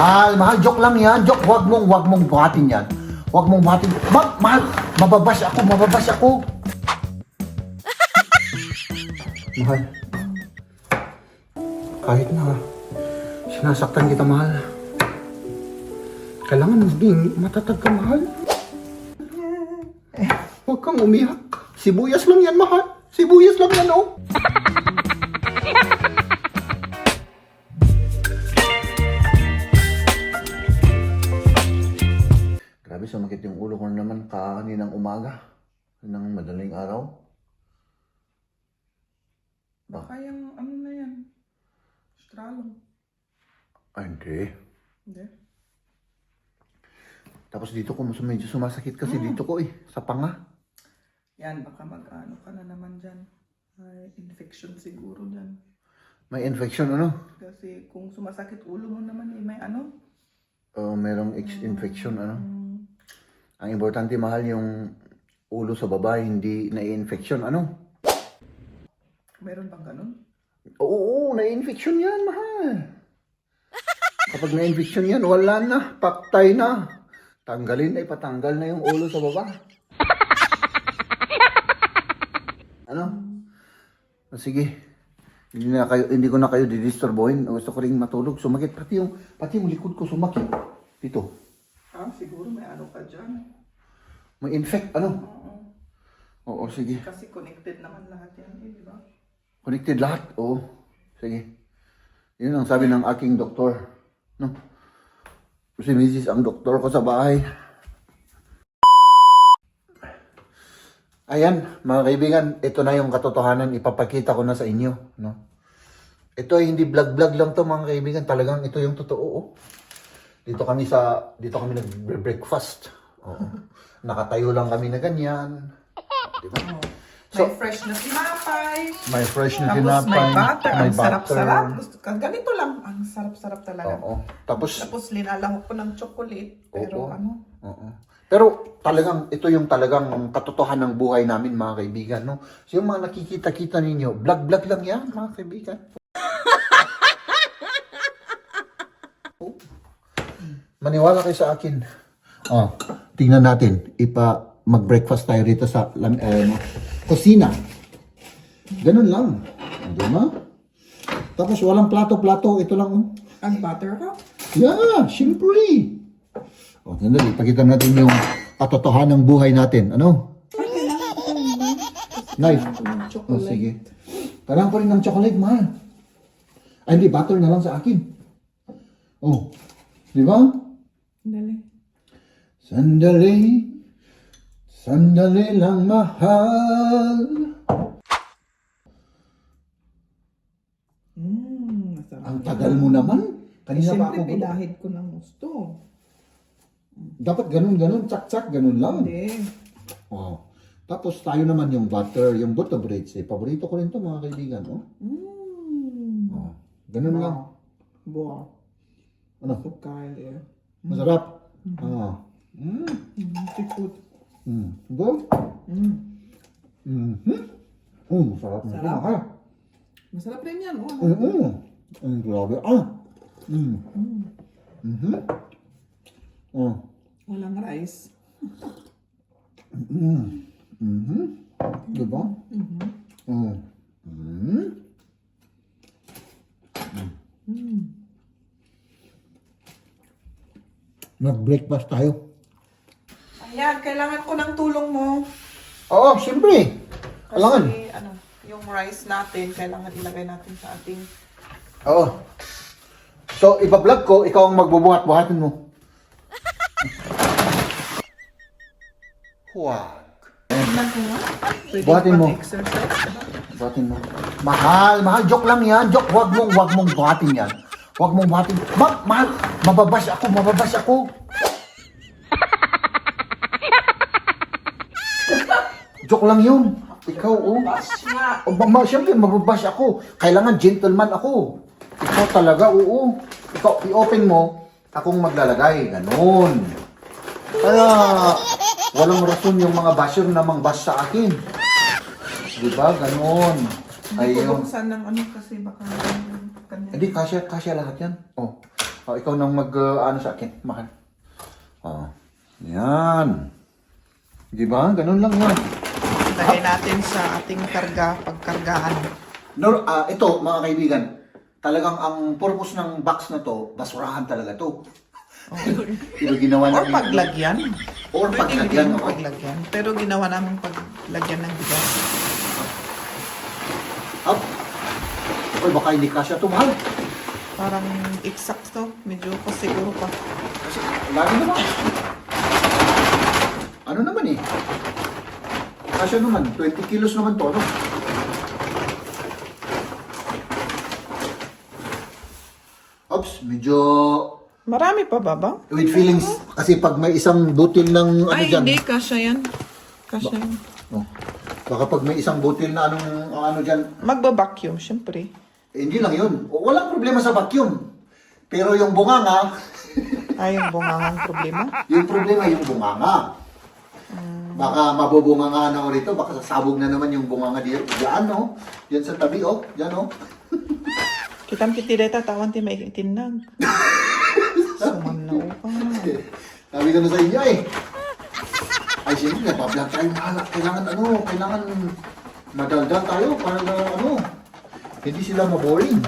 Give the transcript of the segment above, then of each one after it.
Mahal, joke lang yan. Joke, wag mong buhatin yan. Wag mong buhatin. Mahal, mababash ako. Mahal. Kahit na sinasaktan kita, mahal. Kailangan maging matatag ka, mahal. Huwag kang umiyak. Sibuyas lang yan, mahal. Sibuyas lang yan, oh. Grabe, sumakit yung ulo ko naman kaninang umaga. Ng madaling araw. Baka yung ano na yan. Stralong. Ay, hindi. Hindi. Tapos dito ko medyo sumasakit kasi dito ko sa panga. Yan, baka mag-ano ka na naman dyan. May infection siguro dyan. May infection, ano? Kasi kung sumasakit ulo mo naman may ano. Merong infection, ano? Ang importante, mahal, yung ulo sa babae, hindi na-infection, ano? Meron bang ganun? Oo, na-infection yan, mahal. Kapag na-infection yan, wala na, paktay na. Tanggalin ay patanggal na yung ulo sa baba. Ano? Sige. Hindi ko na kayo didisturbohin. Gusto ko ring matulog. Sumakit. Pati yung likod ko sumakit. Dito. Siguro may ano ka dyan. May infect, ano? Oo. Oo, sige. Kasi connected naman lahat yan, di ba? Connected lahat? Oo. Sige. Yun ang sabi ng aking doktor. No? Si Mrs. ang doktor ko sa bahay. Ayan, mga kaibigan, ito na yung katotohanan, ipapakita ko na sa inyo, no? Ito ay hindi vlog-vlog lang to, mga kaibigan, talagang ito yung totoo, oh. Dito kami nag-breakfast. Oo. Nakatayo lang kami na ganyan. Diba? May fresh na tinapay. May fresh na Tapos tinapay. may butter. May Ang sarap-sarap. butter. Ganito lang. Ang sarap-sarap talaga. Oo. Tapos linalahok ko ng chocolate. Pero Oo. ano? Oo. Pero talagang ito yung talagang katotohanan ng buhay namin, mga kaibigan, no? So yung mga nakikita-kita ninyo, vlog-vlog lang yan, mga kaibigan. Oh. Maniwala kayo sa akin. Tingnan natin. Mag-breakfast tayo rito sa kusina. Ganun lang. Di ba? Tapos walang plato-plato. Ito lang. Oh. Ang butter ko? Yeah, syempre. Sandali, ipakita natin yung katotohanan ng buhay natin. Ano? Knife. Chocolate. Sige. Kailangan ko rin ng chocolate, mahal. Ay, hindi, butter na lang sa akin. Di ba? Dali. Sandali lang, mahal. Masarap. Ang tagal mo naman. Kanina pa Siyempre, ako. pinahid ko ng gusto. Dapat ganun, tsak-tsak, ganun lang. Hindi. Tapos tayo naman yung butter, yung butter breads. Paborito ko rin to, mga kaibigan. Ganun lang. Wow. Ano? Sukal eh. Masarap. Seafood. Go? Masarap. Sarap. Masarap rin yan, oh. Grabe. Walang rice. Diba? Mag-breakfast tayo. Ayan, kailangan ko ng tulong mo. Oo, siyempre. Kailangan. Kasi, yung rice natin, kailangan ilagay natin sa ating... Oo. So, iba-vlog ko, ikaw ang magbubuhat-buhatin mo. Huwag. Tingnan ko nga. Pwede Buhatin mo. pang-exercise. Buhatin mo. Mahal, joke lang yan. Joke, wag mong buhatin yan. Wag mong buhatin. Mahal, mababash ako. Joke lang yun. Ikaw, Bash nga. Siyempre, mababash ako. Kailangan gentleman ako. Ikaw talaga, oo. Ikaw, i-open mo, akong maglalagay. Ganon. Kaya, walang rason yung mga basher na mang-bash sa akin. Diba? Ganon. Hindi ko Ayun. buksan ng kasi baka... Hindi, kasya lahat yan. O, ikaw nang ano sa akin, mahal. O, yan. Di ba? Ganun lang yan. Lagay natin sa ating pagkargaan. No, ito, mga kaibigan, talagang ang purpose ng box na to, basurahan talaga to. Pero ginawa Or namin... paglagyan. Or Pwede paglagyan, din oo. paglagyan. Pero ginawa namin paglagyan ng bigas. Up. Uy, baka hindi kasya to, mahal. Parang eksakto. Medyo pa siguro pa. Kasi, lagi naman. Ano naman eh? Kasya naman, 20 kilos naman to, ano? Oops, medyo Marami pa ba ba? with feelings. Kasi pag may isang butil ng ano Ay, dyan. hindi. Kasya yan. Kasya yan. Oh. Baka pag may isang butil na ano dyan, Magbabacuum, syempre. hindi lang yun. O, walang problema sa vacuum. Pero yung bunganga, Ay, yung bungangang problema. yung problema yung bunganga. Baka mabubunganga na ako rito, baka sasabog na naman yung bunganga diyan, no? Diyan sa tabi, oh. Diyan, oh. Kitam kitireta, tawan ti may itinag. Suman na upang. Sabi ko na sa inyo, eh. Ay, siyempre, napablog tayo, mahal. Kailangan madaldal tayo para na, hindi sila maboring.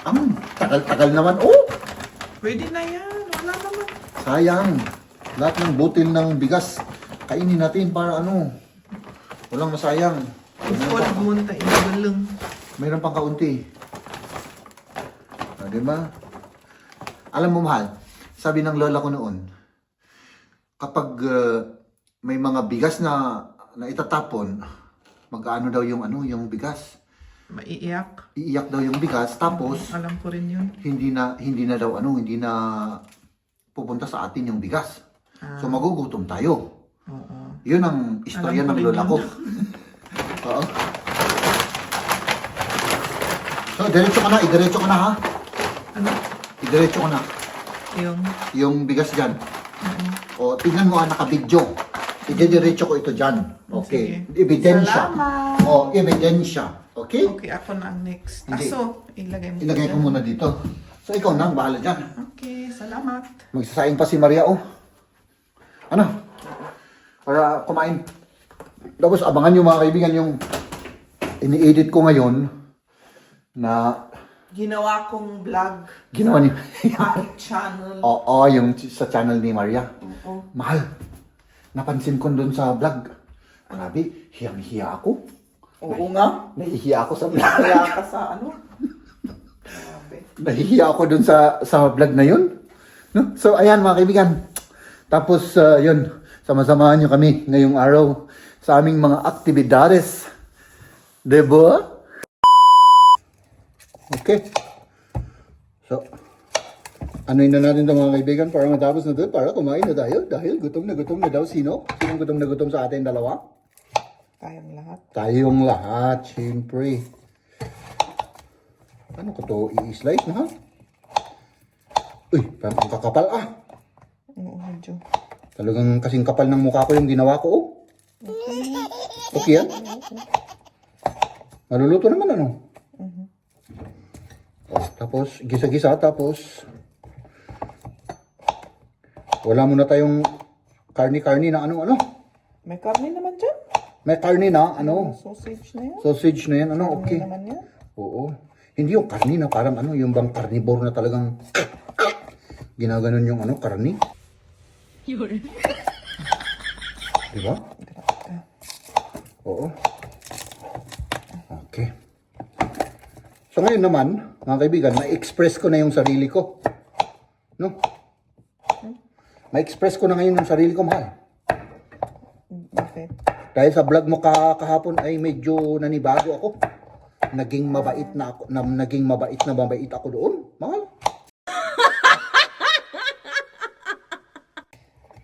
Ang tagal-tagal naman, oh. Pwede na yan. Wala naman. Sayang. Lahat ng butil ng bigas, kainin natin para walang masayang. Huwag munta, inabalong. Mayroon pang kaunti. Diba? Alam mo, mahal, sabi ng lola ko noon, kapag may mga bigas na itatapon, mag-ano daw yung bigas. Maiiyak. Iiyak daw yung bigas, tapos Alam ko rin yun. hindi na daw hindi na pupunta sa atin yung bigas. So magugutom tayo. Oo. Yun ang istorya Alam ko ng rin lola yun. ko. Oo. So, idiretso ka na ha. Ano? Idiretso ka na. Yung bigas dyan. O, tignan mo naka-video. Ididiretso ko ito dyan. Okay. Sige. Ebidensya. Salamat. O, ebidensya. Okay? Okay, ako na ang next. Hindi. Aso, ilagay mo. Ilagay ko dyan. muna dito. So, ikaw na, bahala dyan. Okay, salamat. Magsasaing pa si Maria, oh. Ano? Para kumain. Tapos, abangan nyo mga kaibigan yung ini-edit ko ngayon na Ginawa kong vlog ginawa ni channel. Oo, yung sa channel ni Maria. Oo. Mahal. Napansin ko doon sa vlog. Grabe, hiyang-hiya ako. Oo nga. Nahihiya ako sa vlog. Kaya ka sa ano? Grabe. Nahihiya ako doon sa vlog na yun. No? So, ayan mga kaibigan. Tapos, yun. Sama-samahan nyo kami ngayong araw sa aming mga aktibidades. Diba? Okay. So, anuin na natin ito mga kaibigan para matapos na ito, para kumain na tayo. Dahil gutom na daw. Sino? Sinong gutom na gutom sa atin dalawa? Tayong lahat. Tayong lahat, siyempre. Ano ko to i-slice na ha? Uy, parang kakapal ah. Oo, medyo. Talagang kasing kapal ng mukha ko yung ginawa ko oh. Okay yan? Maluluto naman ano? Oh, tapos, gisa-gisa, tapos wala muna tayong karni-karni na ano. May karne naman dyan. May karni na, Sausage na yan. sausage na yan, okay. Karne naman yan. Oo. Hindi yung karni na parang yung bang carnivore na talagang ginaganon yung karni. Diba? Oo. Okay. So ngayon naman, mga kaibigan, ma-express ko na yung sarili ko. No? Ma-express ko na ngayon yung sarili ko, mahal. Bakit? Dahil sa vlog mo kahapon ay medyo nanibago ako. Naging mabait ako doon, mahal.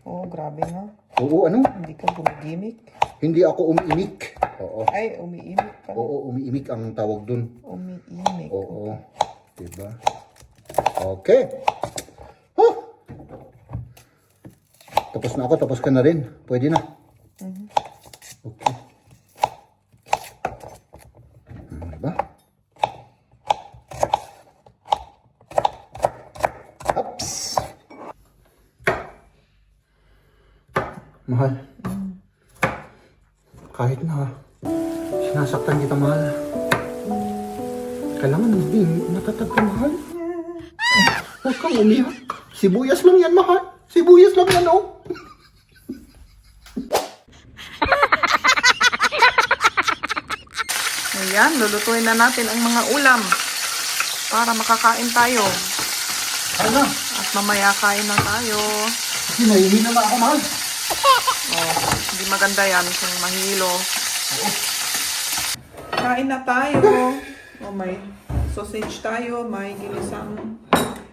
Oo, grabe nga. Oo, Hindi ka gumigimik. Hindi ako umiimik. Oo. Ay, umiimik ka. Oo, umiimik ang tawag doon. Umiimik. Oo. Diba? Okay. Huh. Tapos na ako, tapos ka na rin. Pwede na. Okay. Diba? Mahal. Kahit na sinasaktan kita, mahal. Kailangan maging matatag ka, mahal. Huwag kang umiyak. Sibuyas lang yan, mahal. Sibuyas lang yan, oh. Ayan, lulutuin na natin ang mga ulam para makakain tayo. Ano? At mamaya kain na tayo. Kasi nahihina na ako, mahal. Oh, hindi maganda yan kung mahilo. Kain na tayo. Oh, may sausage tayo, may ginisang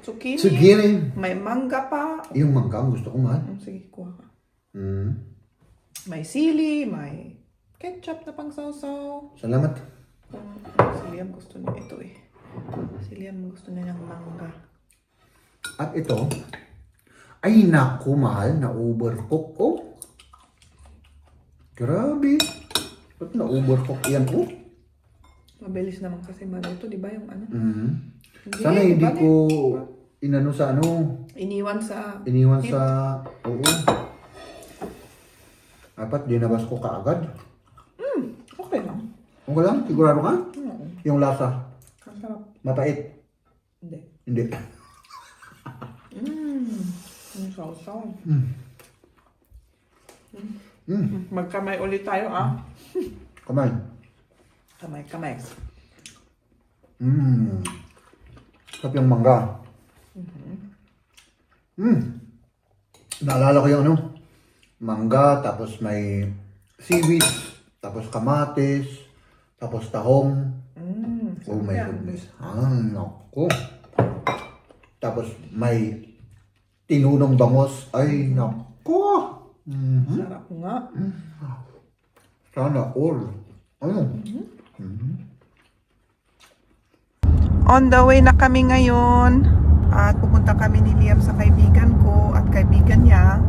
zucchini. Zucchini. May mangga pa. Yung mangga, gusto ko, mahal. Sige, kuha ka. Mm. May sili, may ketchup na pang sausaw. Salamat. Si Liam gusto niya ito eh. Si Liam gusto niya ng mangga. At ito, ay naku, mahal, na-overcook ko. Grabe. Ba't na-overcook yan, oh? Mabilis naman kasi maluto, di ba yung ano? Mm. Sana hindi bale. ko inano sa ano, Iniwan sa... oo. Dapat dinabas ko kaagad. Okay lang. Okay lang? Sigurado ka? Oo. Yung lasa, Ang sarap. mapait. Hindi. Hindi. Yung sausaw. Mm. Magkamay ulit tayo ah. Kamay. Kamay. Sarap yung mangga. Naalala ko yung ano, mangga, tapos may seaweed, tapos kamatis, tapos tahong. Oh my goodness. Naku. Tapos may tinunong bangos. Ay, naku. Sarap nga. Sana all. Ano? On the way na kami ngayon. At pupunta kami ni Liam sa kaibigan ko at kaibigan niya.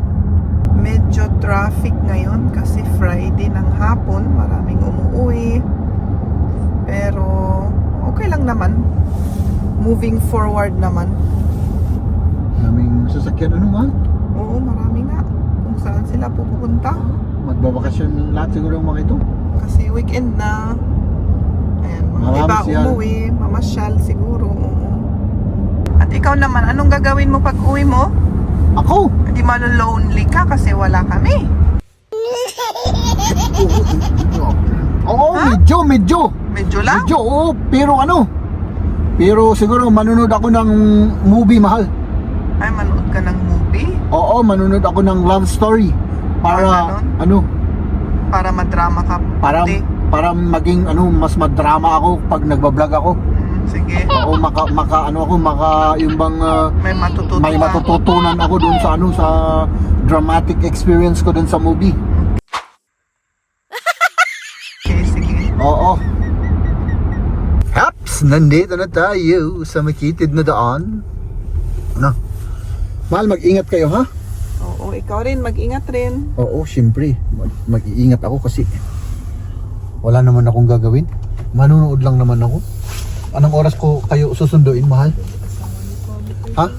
Medyo traffic ngayon kasi Friday ng hapon. Maraming umuwi. Pero okay lang naman. Moving forward naman. Naming sasakyan ano man? Oo, marami nga. Kung saan sila pupunta. Magbabakasyon lahat siguro yung mga ito. Kasi weekend na. Ayan, mga iba Mamasyal. umuwi. Mamasyal siguro. Oo. At ikaw naman, anong gagawin mo pag uwi mo? Ako? Hindi malo-lonely ka kasi wala kami. Oo, Ha? medyo. Medyo lang? Medyo, oo. Pero ano? Pero siguro manunod ako ng movie, mahal. Ay, manood ka ng movie? Oo, manunod ako ng love story. Para, ganon? ano, Para madrama ka. para, pati. para maging, ano, mas madrama ako pag nagbablog ako. Sige. Oo, yung bang, May matututo may ka. matututunan ako dun sa, ano, sa dramatic experience ko dun sa movie. Okay, sige. Oo. Haps, nandito na tayo sa makitid na daan. Ano? Mahal, mag-ingat kayo, ha? Oo, ikaw rin. Mag-ingat rin. Oo, syempre. Mag-iingat ako kasi wala naman akong gagawin. Manunood lang naman ako. Anong oras ko kayo susunduin, mahal? Ha?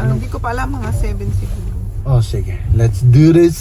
Hindi ko pa alam, mga 7 siguro. Oh, sige. Let's do this.